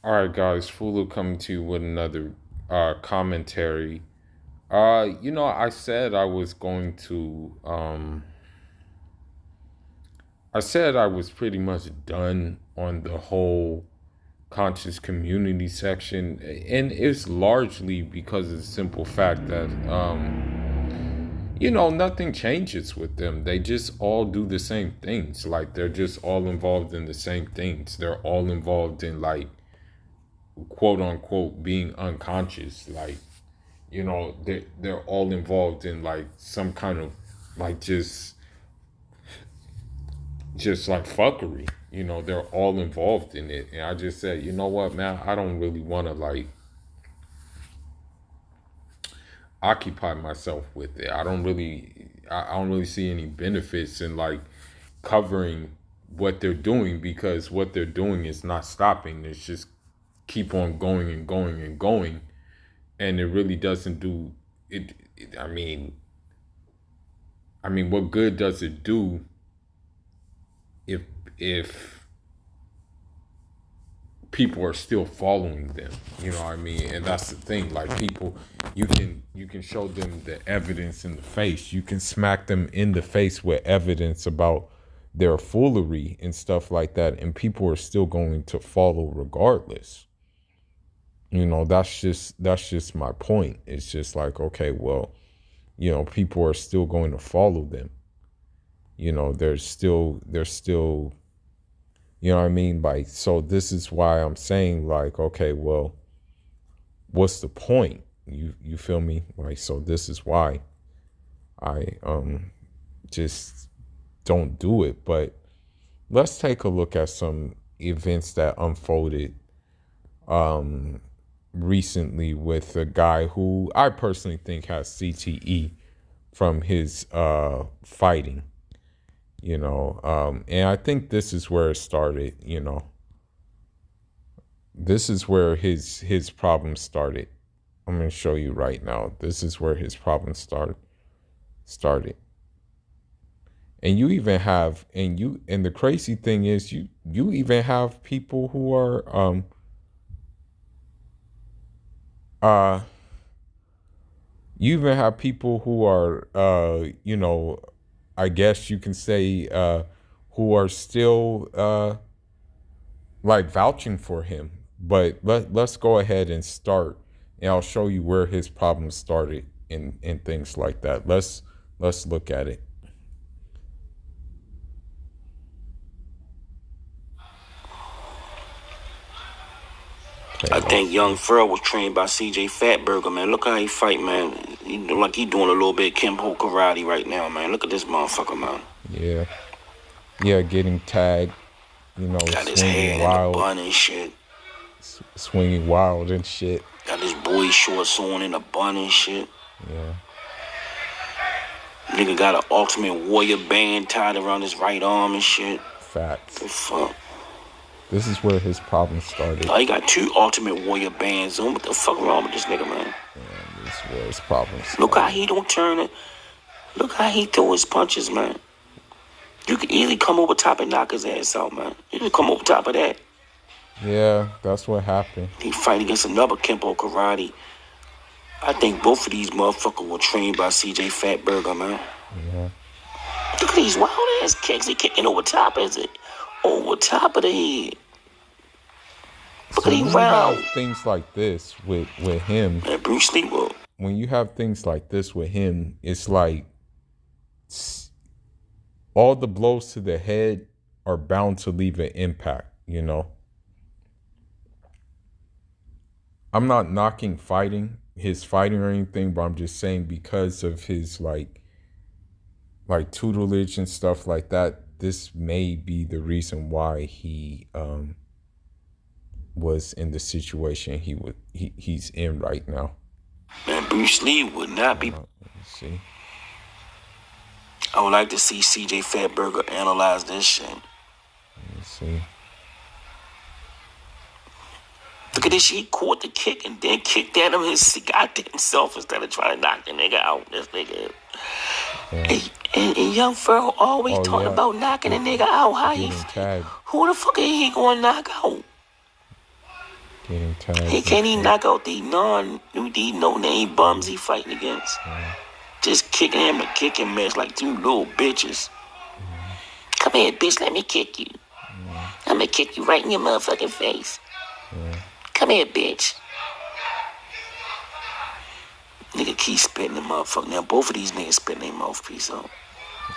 All right, guys, Fulu coming to you with another commentary. I said I was going to. I said I was pretty much done on the whole conscious community section, and it's largely because of the simple fact that nothing changes with them. They just all do the same things. Like they're just all involved in the same things. They're all involved in like quote unquote being unconscious. Like they're all involved in like some kind of like just like fuckery. They're all involved in it. And I just said, you know what, man, I don't really want to like occupy myself with it. I don't really see any benefits in like covering what they're doing, because what they're doing is not stopping. It's just keep on going and going and going, and it really doesn't do it. I mean, what good does it do if if people are still following them? You know what I mean? And that's the thing. Like people, you can show them the evidence in the face. You can smack them in the face with evidence about their foolery and stuff like that, and people are still going to follow regardless. That's just my point. It's just like, okay, well, people are still going to follow them. They're still you know what I mean? Like, so this is why I'm saying, like, okay, well, what's the point? You feel me? Like, so this is why I just don't do it. But let's take a look at some events that unfolded recently with a guy who I personally think has CTE from his fighting. And I think this is where it started. This is where his problem started. I'm gonna show you right now. This is where his problem started. And you even have and the crazy thing is you even have people who are uh you even have people who are I guess you can say who are still like vouching for him. But let's go ahead and start, and I'll show you where his problems started and things like that. Let's look at it. Okay, I let's think Young see. Pharoh was trained by CJ Fatburger, man. Look how he fight, man. He look like he doing a little bit of Kempo karate right now, man. Look at this motherfucker, man. Yeah, yeah, getting tagged, Got his swinging hair in the wild, bun and shit. swinging wild and shit. Got his boy shorts on in the bun and shit. Yeah, Nigga got an Ultimate Warrior band tied around his right arm and shit. The facts. fuck? This is where his problem started, Oh, he got two Ultimate Warrior bands on. What the fuck wrong with this nigga, man? and this is where his problem Look how started. he don't turn it. Look how he throw his punches, man. You could easily come over top and knock his ass out, man. You can come over top of that. Yeah, that's what happened. He fight against another Kempo karate. I think both of these motherfuckers were trained by CJ Fatburger, man. Yeah. Look at these wild ass kicks. He kicking over top, is it? Over top of the head. Look So at these when you have round. things like this with him, Man, Bruce Lee will. when you have things like this with him, it's like all the blows to the head are bound to leave an impact. I'm not knocking his fighting or anything, but I'm just saying because of his like tutelage and stuff like that, this may be the reason why he was in the situation he's in right now. Man, Bruce Lee would not be. Let me see. I would like to see CJ Fatburger analyze this shit. Let me see. Look at this shit. He caught the kick and then kicked at him his goddamn self instead of trying to knock the nigga out. This nigga. Yeah. And Young Pharoh always Oh talking yeah. about knocking a nigga out. Getting tagged. Who the fuck is he going to knock out? Getting He tagged and can't even shit. knock out these no-name bums he fighting against. Just kicking him and kicking mess like two little bitches. Come here, bitch, let me kick you. I'm gonna kick you right in your motherfucking face. Come here, bitch. Nigga keep spitting the motherfucker. Now both of these niggas spitting their mouthpiece out.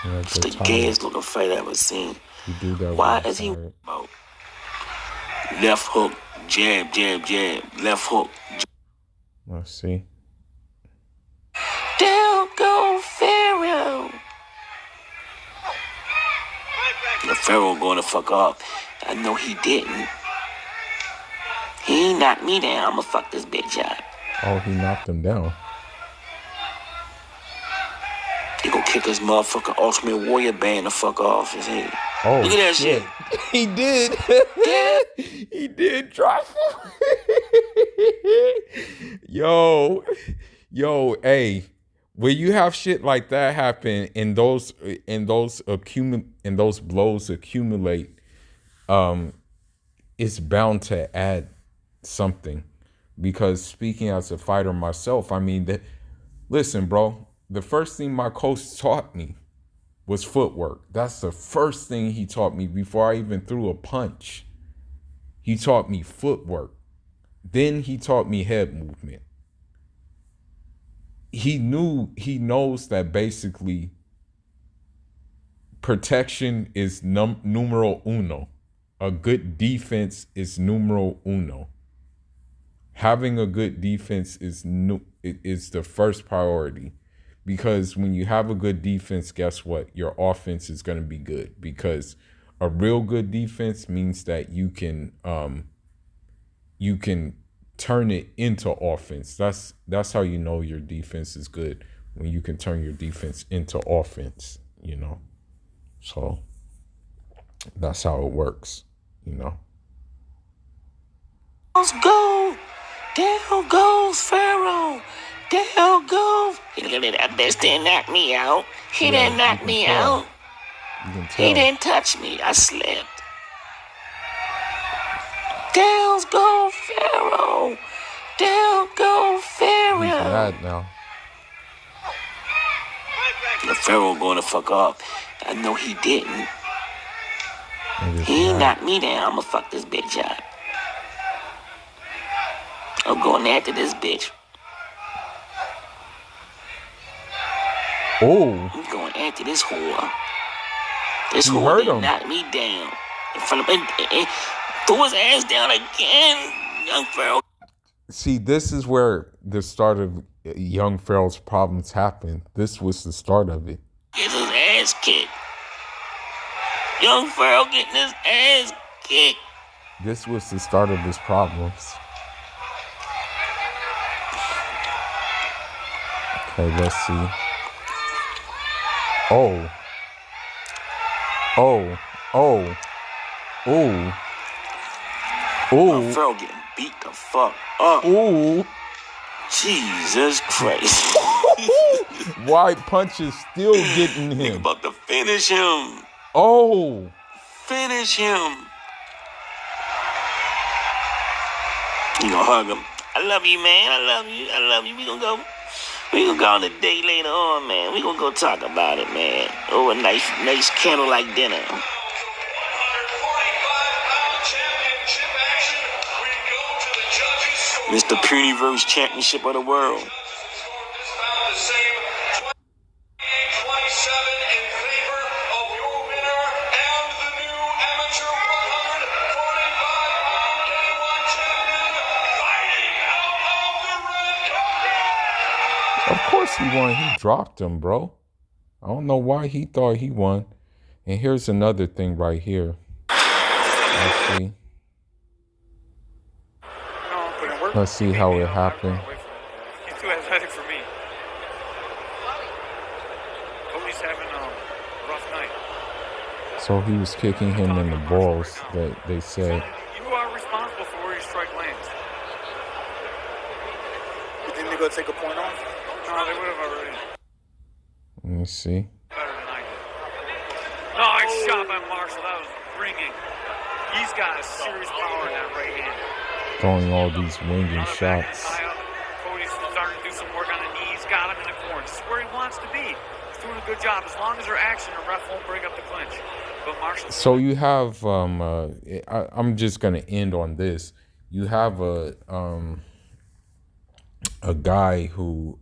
Yeah, It's they're the tired. gayest looking fight I ever seen. You do that Why when is he you're tired. about left hook, jab, jab, jab, left hook? Let's see. Down go Pharaoh. The Pharaoh going to fuck off. I know he didn't. He ain't knocked me down. I'ma fuck this bitch up. Oh, he knocked him down. He gonna kick his motherfucking Ultimate Warrior band the fuck off his head. Oh, Look at that shit. He did. He did drop him. Yo, hey, when you have shit like that happen and those blows accumulate, it's bound to add something. Because speaking as a fighter myself, I mean listen, bro, the first thing my coach taught me was footwork. That's the first thing he taught me before I even threw a punch. He taught me footwork. Then he taught me head movement. He knows that basically protection is numero uno. A good defense is numero uno. Having a good defense is the first priority. Because when you have a good defense, guess what? Your offense is going to be good. Because a real good defense means that you can turn it into offense. That's how you know your defense is good, when you can turn your defense into offense, you know. So that's how it works, you know. Let's go. There goes Pharaoh. There goes. That bitch didn't knock me out. He didn't knock me out. He didn't touch me. I slipped. Down go Pharaoh. Down go Pharaoh. He's mad now. The Pharaoh going to fuck off. I know he didn't. He ain't knocked me down. I'ma fuck this bitch up. I'm going after this bitch. Oh. I'm going after this whore. This whore didn't knock me down. In front of me. Threw his ass down again. Young Pharoh. See, this is where the start of Young Pharoh's problems happened. This was the start of it. Get his ass kicked. Young Pharoh getting his ass kicked. This was the start of his problems. Okay, let's see. Oh. Young Pharoh getting beat the fuck up. Ooh. Jesus Christ. White punch is still getting him. Nigga about to finish him. Oh. Finish him. You gonna hug him. I love you, man. I love you. I love you. We gonna go on a date later on, man. We gonna go talk about it, man. Oh, a nice candlelight dinner. Mr. Puniverse Championship of the World. Of course he won. He dropped him, bro. I don't know why he thought he won. And here's another thing right here. Let's see. Let's see how it happened. He's too athletic for me. Cody's having a rough night. So he was kicking him in the balls, that they said. You are responsible for where your strike lands. You think they're going to take a point off? No, they would have already. Let me see. Better than I did. Nice shot by Marshall. That was ringing. He's got a serious power in that right hand. throwing all these winging Now the backhand shots. tie up. Cody's starting to do some work on the knees. Got him in the corner. This is where he wants to be. He's doing a good job. As long as they're action, the ref won't bring up the clinch. But Marshall. So you have I'm just gonna end on this. You have a guy who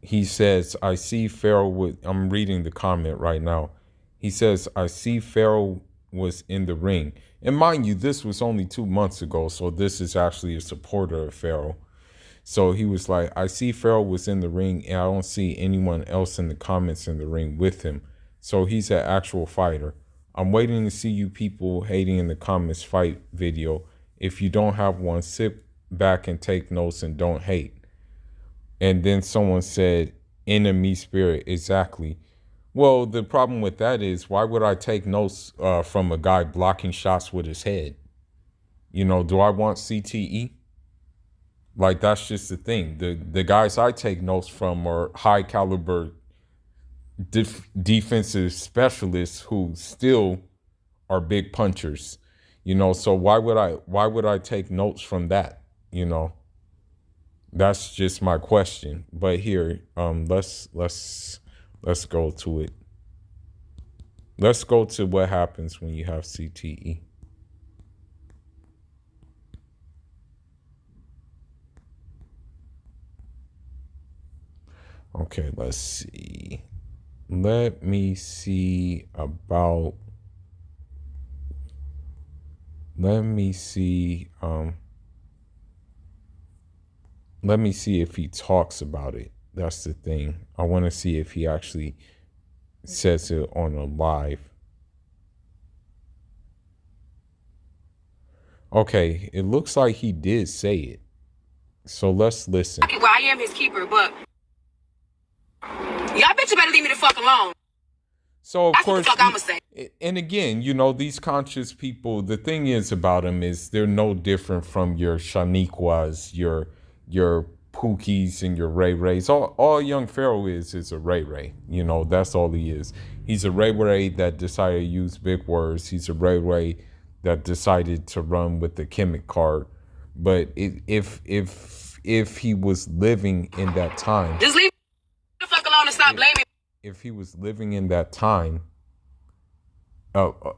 he says, I see Pharaoh with, I'm reading the comment right now. He says, I see Pharaoh was in the ring. And mind you, this was only 2 months ago, so this is actually a supporter of Pharaoh. So he was like, I see Pharaoh was in the ring, and I don't see anyone else in the comments in the ring with him. So he's an actual fighter. I'm waiting to see you people hating in the comments fight video. If you don't have one, sit back and take notes and don't hate. And then someone said, enemy spirit, exactly. Well, the problem with that is, why would I take notes from a guy blocking shots with his head? You know, do I want CTE? Like, that's just the thing. The guys I take notes from are high caliber defensive specialists who still are big punchers. You know, so why would I take notes from that? You know, that's just my question. But here, let's go to it. Let's go to what happens when you have CTE. Okay, let's see. Let me see about. Let me see. Let me see if he talks about it. That's the thing. I want to see if he actually says it on a live. Okay, it looks like he did say it. So let's listen. Well, I am his keeper, but y'all bitches better leave me the fuck alone. So of That's course, what the fuck I'ma say. And again, you know, these conscious people, the thing is about them is they're no different from your Shaniquas, your Pookies and your Ray Rays. All Young Pharoh is a Ray Ray. You know, that's all he is. He's a Ray Ray that decided to use big words. He's a Ray Ray that decided to run with the Kemet card. But if he was living in that time, Just leave me the fuck alone and stop blaming. if he was living in that time,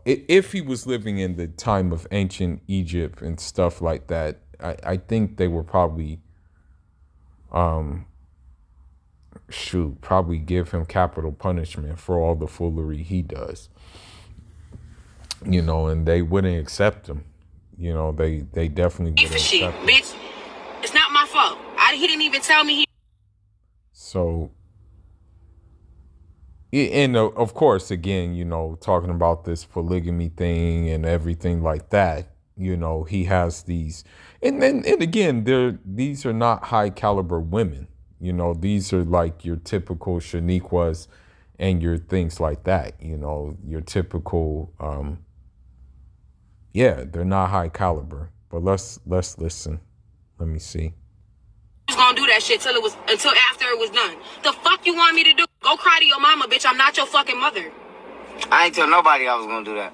if he was living in the time of ancient Egypt and stuff like that, I think they were probably, probably give him capital punishment for all the foolery he does. You know, and they wouldn't accept him. You know, they definitely wouldn't For shit, accept him. bitch. It's not my fault. He didn't even tell me. So, and of course, again, you know, talking about this polygamy thing and everything like that, you know, he has these, and again, these are not high caliber women. You know, these are like your typical Shaniquas and your things like that. You know, your typical, they're not high caliber. But let's listen. Let me see. Was gonna do that shit until after it was done. The fuck you want me to do? Go cry to your mama, bitch. I'm not your fucking mother. I ain't tell nobody I was gonna do that.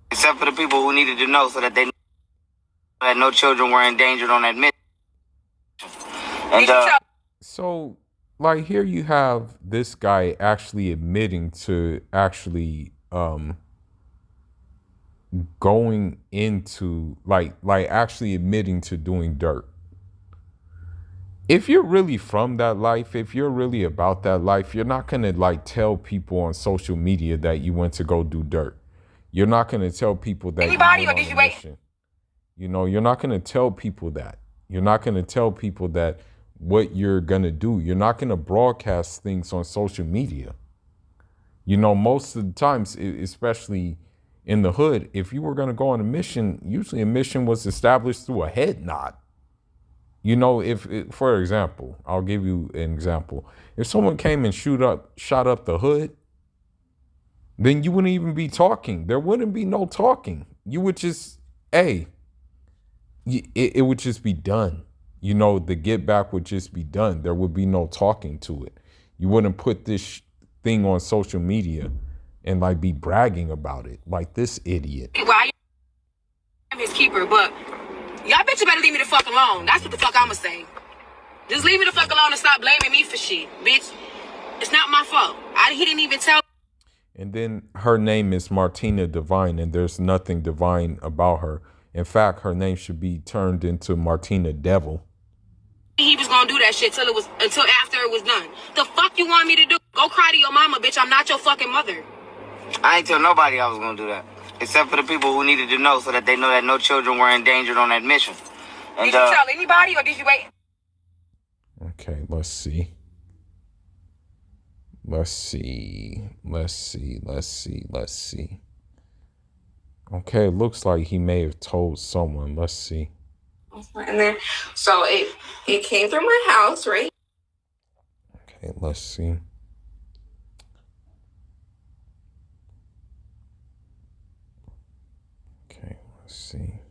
Except for the people who needed to know so that they knew that no children were endangered on that mission. And So, like, here you have this guy actually admitting to actually going into like actually admitting to doing dirt. If you're really from that life, if you're really about that life, you're not gonna like tell people on social media that you went to go do dirt. You're not gonna tell people that Anybody, you went or did on you a wait? mission. You know, you're not gonna tell people that. You're not gonna tell people that what you're gonna do. You're not gonna broadcast things on social media. You know, most of the times, especially in the hood, if you were gonna go on a mission, usually a mission was established through a head nod. You know, for example, I'll give you an example. If someone came and shot up the hood, then you wouldn't even be talking. There wouldn't be no talking. You would just, it would just be done. You know, the get back would just be done. There would be no talking to it. You wouldn't put this thing on social media and like be bragging about it like this idiot. Well, I cheaper, but y'all bitches better leave me the fuck alone. That's what the fuck I'ma say. Just leave me the fuck alone and stop blaming me for shit, bitch. It's not my fault. He didn't even tell. And then her name is Martina Divine, and there's nothing divine about her. In fact, her name should be turned into Martina Devil. He was gonna do that shit until after it was done. The fuck you want me to do? Go cry to your mama, bitch. I'm not your fucking mother. I ain't tell nobody I was gonna do that, except for the people who needed to know, so that they know that no children were endangered on that mission. And, did you tell anybody, or did you wait? Okay, let's see. Okay, it looks like he may have told someone. Let's see. And then, so it came through my house, right? Okay, let's see. Okay, let's see.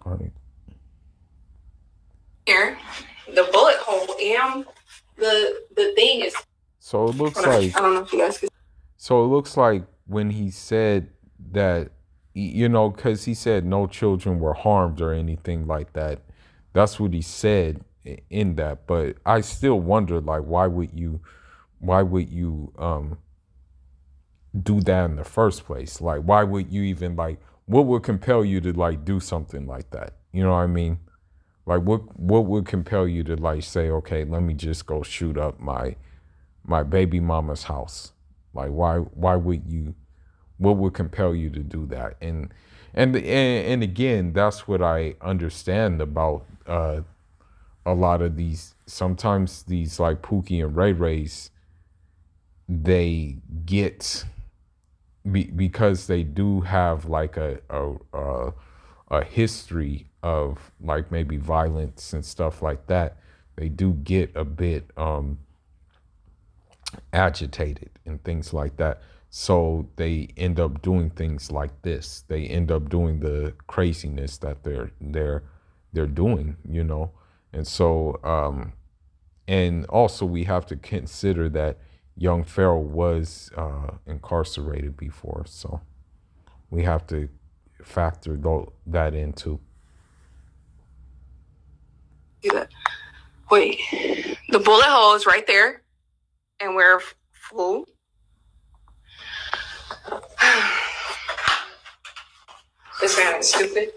All right. Here, the bullet hole and the thing is. So it looks like. I don't know if you guys can. So it looks like when he said that, you know, because he said no children were harmed or anything like that. That's what he said in that. But I still wonder, like, why would you do that in the first place? Like, why would you even, like, what would compel you to, like, do something like that? You know what I mean? Like, what would compel you to, like, say, okay, let me just go shoot up my baby mama's house? Like, why would you? What would compel you to do that? And again, that's what I understand about a lot of these. Sometimes these, like, Pookie and Ray Rays, they get because they do have, like, a history of, like, maybe violence and stuff like that. They do get a bit agitated and things like that. So they end up doing things like this. They end up doing the craziness that they're doing, you know. And so and also we have to consider that young Pharaoh was incarcerated before, so we have to factor that into. Wait, the bullet hole is right there, and we're full. This man is stupid.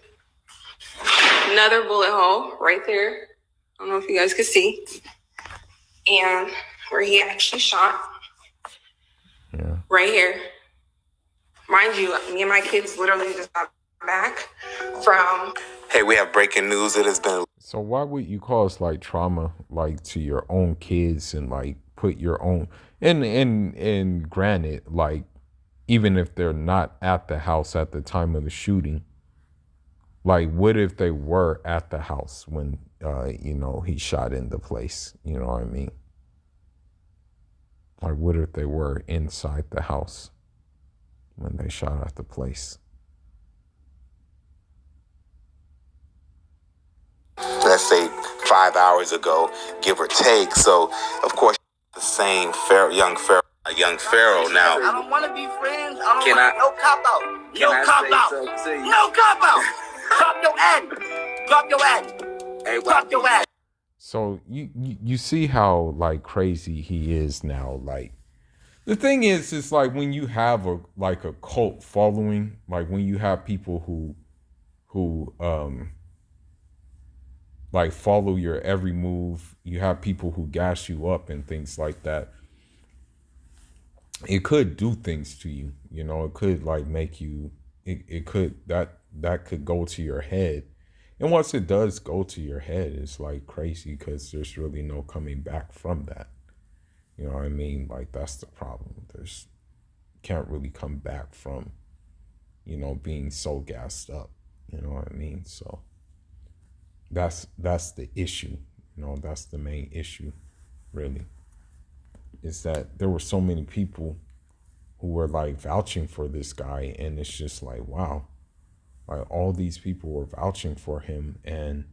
Another bullet hole right there. I don't know if you guys can see. And where he actually shot. Yeah. Right here. Mind you, me and my kids literally just got back from. Hey, we have breaking news. It has been. So why would you cause, like, trauma, like, to your own kids and, like, put your own and granted, like, even if they're not at the house at the time of the shooting, like, what if they were at the house when you know, he shot in the place? You know what I mean? Like, what if they were inside the house when they shot at the place? Let's say 5 hours ago, give or take. So, of course, the same young Pharaoh now. I don't want to be friends. I don't Can want I- no cop out. No cop out. No cop out. Drop your ad. Drop your ad. Hey, Drop your ad. So you see how, like, crazy he is now. Like, the thing is, it's like when you have a cult following, like when you have people who like follow your every move, you have people who gas you up and things like that. It could do things to you, you know. It could, like, make you. It could that could go to your head. And once it does go to your head, it's, like, crazy because there's really no coming back from that. You know what I mean? Like, that's the problem. Can't really come back from, you know, being so gassed up. You know what I mean? So that's the issue. You know, that's the main issue, really. is that there were so many people who were like vouching for this guy, and it's just like, wow, like all these people were vouching for him, and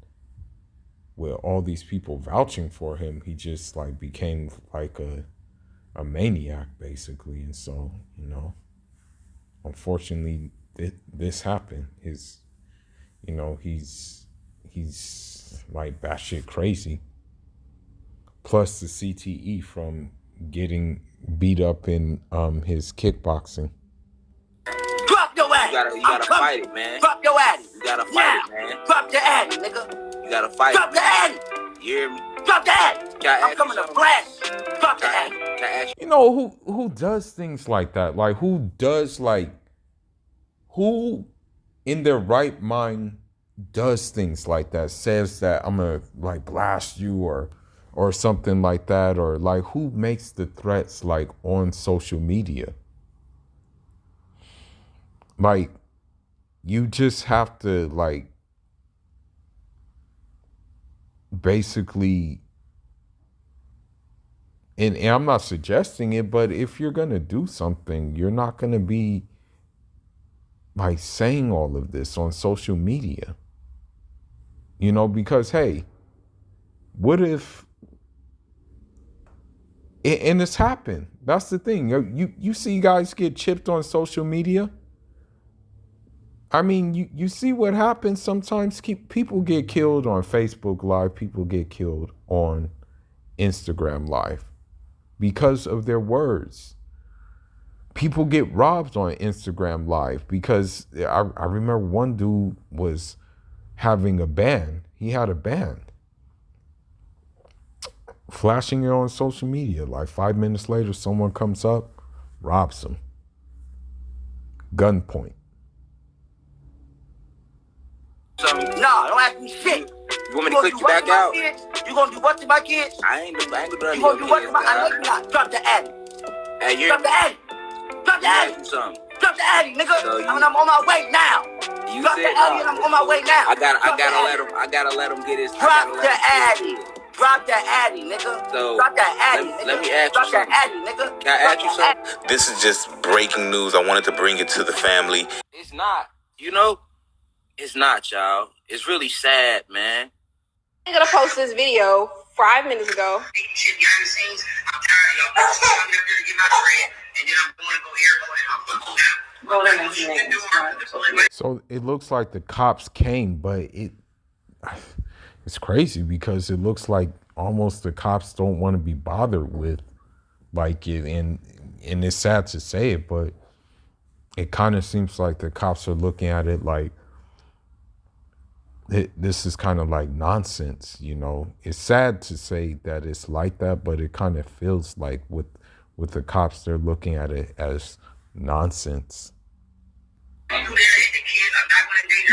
with all these people vouching for him, he just like became like a maniac basically. And so, you know, unfortunately this happened. He's like batshit crazy. Plus the CTE from getting beat up in his kickboxing. Drop your addy. You gotta fight it, man. Drop your addy. You gotta fight it, man. Drop your addy, nigga. You gotta fight Drop it. the addy. You hear me? Drop the addy. I'm coming to blast. Drop the addy. Can I ask You know who does things like that? Like who in their right mind does things like that? Says that I'm gonna like blast you or something like that, or like who makes the threats like on social media? Like you just have to like basically, and I'm not suggesting it, but if you're gonna do something, you're not gonna be like saying all of this on social media, you know, because hey, what if, and it's happened. That's the thing. You see guys get chipped on social media. I mean, you see what happens sometimes. People get killed on Facebook Live. People get killed on Instagram Live because of their words. People get robbed on Instagram Live because I remember one dude was having a band. He had a band. Flashing it on social media. Like 5 minutes later, someone comes up, robs him. Gunpoint. Nah, don't ask me shit. You want me to click you back out? You gonna do what to my kids? I ain't gonna do nothing. You gonna do what to my? I know you not. Drop the addy. Hey, you Drop the addy. Drop the addy. do something. Drop the addy, nigga. So I'm on my way now. You Drop the said addy, and I'm on my way now. I gotta let him get his. Drop the addy. Drop the addy, nigga. So, drop that addy, nigga. Let me ask you Drop something. that addy, nigga. Can I ask you something? This is just breaking news. I wanted to bring it to the family. It's not. You know, it's not, y'all. It's really sad, man. I'm gonna post this video 5 minutes ago. Shit behind the scenes. I'm tired of y'all. I'm gonna get my bread, and then I'm going to go here. So it looks like the cops came, but it's crazy because it looks like almost the cops don't want to be bothered with like it, and it's sad to say it, but it kind of seems like the cops are looking at it like this is kind of like nonsense, you know. It's sad to say that it's like that, but it kind of feels like with the cops, they're looking at it as nonsense.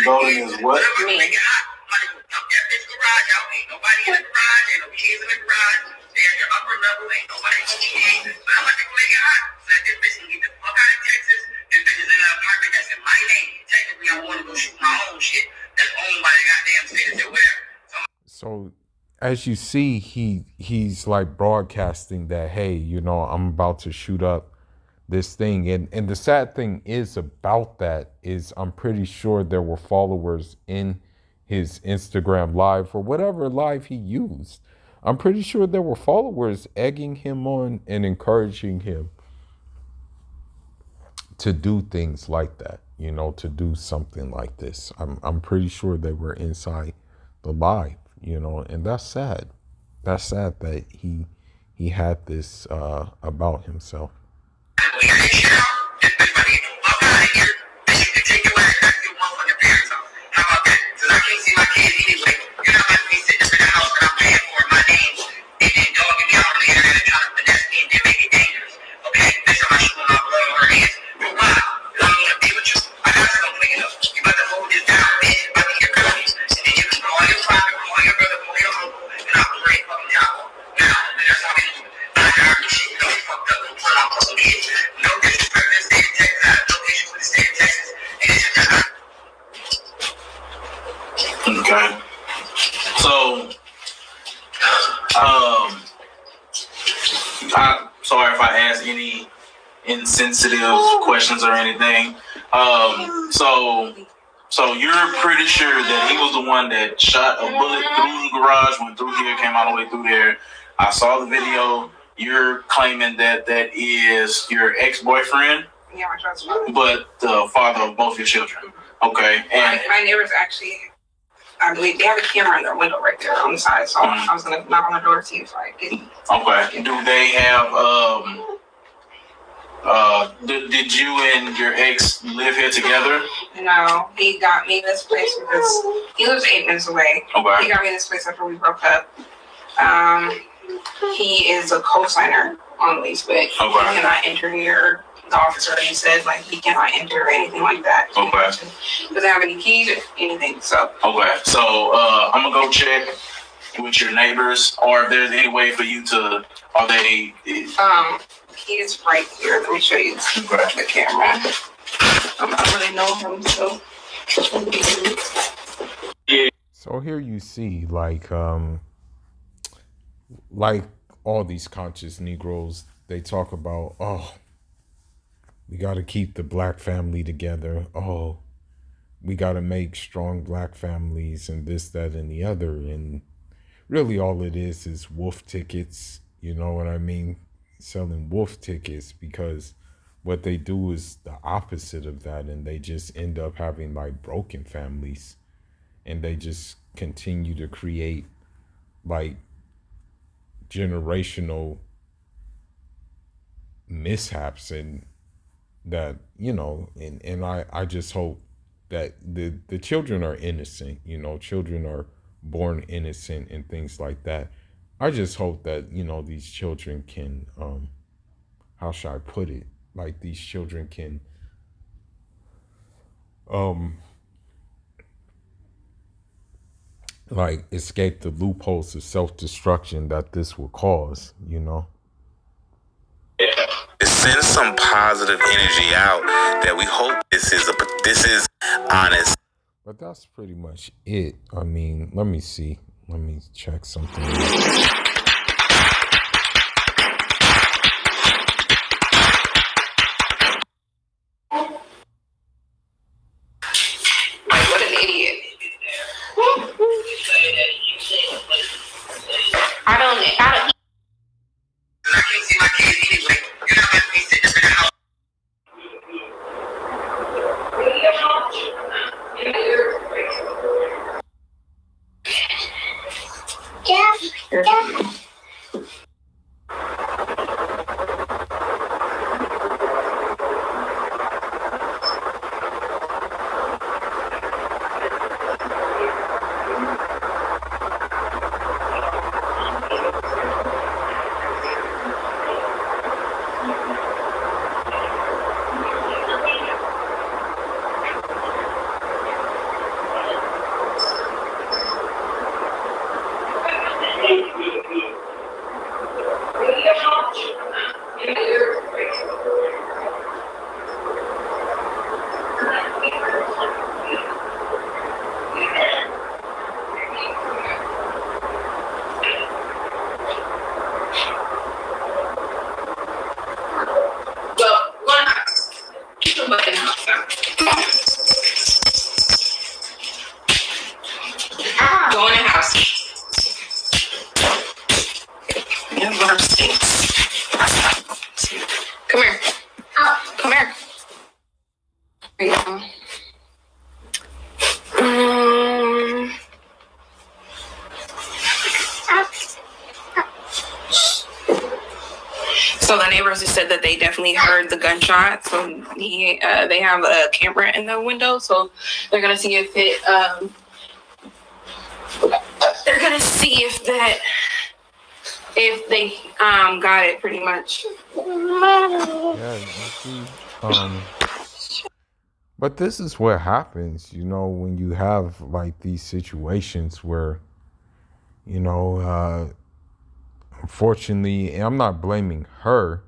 Voting is what? Me. So as you see, he's like broadcasting that, hey, you know, I'm about to shoot up this thing. And the sad thing is about that is I'm pretty sure there were followers in his Instagram Live or whatever live he used. I'm pretty sure there were followers egging him on and encouraging him to do things like that, you know, to do something like this. I'm pretty sure they were inside the live, you know, and that's sad. That's sad that he had this about himself. No disrespect. any insensitive questions or anything. So you're pretty sure that he was the one that shot a bullet through the garage, went through here, came all the way through there. I saw the video. You're claiming that is your ex-boyfriend? Yeah, my child's father. But the father of both your children. Okay. And my neighbors actually, I believe they have a camera in their window right there on the side, so I was gonna knock on the door to see if I could. Okay. Do they have did you and your ex live here together? No, he got me this place because he lives 8 minutes away. Okay. He got me this place after we broke up. He is a co-signer on the lease, but he cannot enter here. The officer already said like he cannot enter or anything like that. Okay. He doesn't have any keys or anything. So. Okay. So I'm gonna go check with your neighbors, or if there's any way for you to. Are they? He is right here. Let me show you the camera. I don't really know him, so. So here you see, like all these conscious Negroes, they talk about, oh, we got to keep the black family together. Oh, we got to make strong black families and this, that, and the other. And really all it is wolf tickets. You know what I mean? Selling wolf tickets, because what they do is the opposite of that. And they just end up having like broken families. And they just continue to create like generational mishaps, and that, you know, and I just hope that the children are innocent. You know, children are born innocent and things like that. I just hope that, you know, these children can how should I put it, like these children can like escape the loopholes of self-destruction that this will cause, you know. Send some positive energy out that we hope this is honest. But that's pretty much it. I mean, let me see. Let me check something. What an idiot. I don't. I can't see my kids anyway. You're not going to be sitting in the house. Go in the house. Come here. Come here. There you go. So the neighbors just said that they definitely heard the gunshot. So they have a camera in the window, so they're gonna see if it. They're gonna see if they got it pretty much. Yeah, you see, but this is what happens, you know, when you have like these situations where, you know, unfortunately, and I'm not blaming her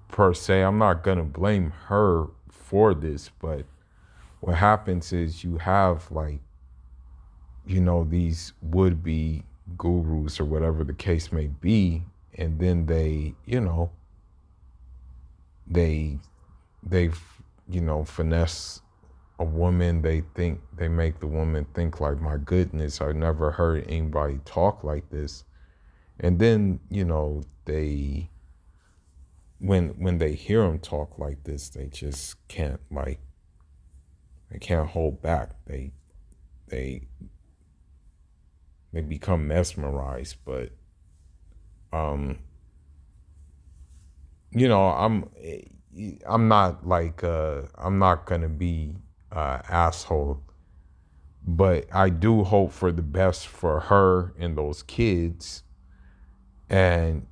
per se. I'm not gonna blame her for this, but what happens is you have like, you know, these would-be gurus or whatever the case may be, and then they, you know, they've finesse a woman. They make the woman think like, my goodness, I never heard anybody talk like this. And then they when they hear them talk like this, they just can't they can't hold back. They become mesmerized. But I'm not I'm not gonna be asshole, but I do hope for the best for her and those kids. And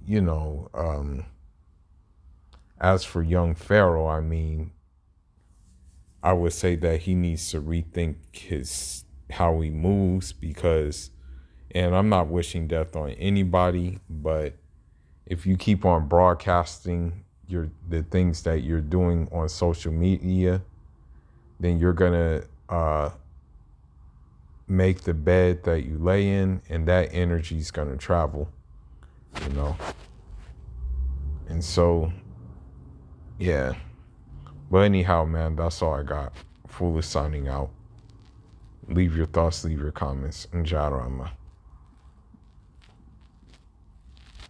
as for young Pharaoh, I mean, I would say that he needs to rethink how he moves, because, and I'm not wishing death on anybody, but if you keep on broadcasting the things that you're doing on social media, then you're gonna make the bed that you lay in, and that energy is gonna travel, And so, yeah. But anyhow, man, that's all I got. Foolish signing out. Leave your thoughts, leave your comments. And Jarama.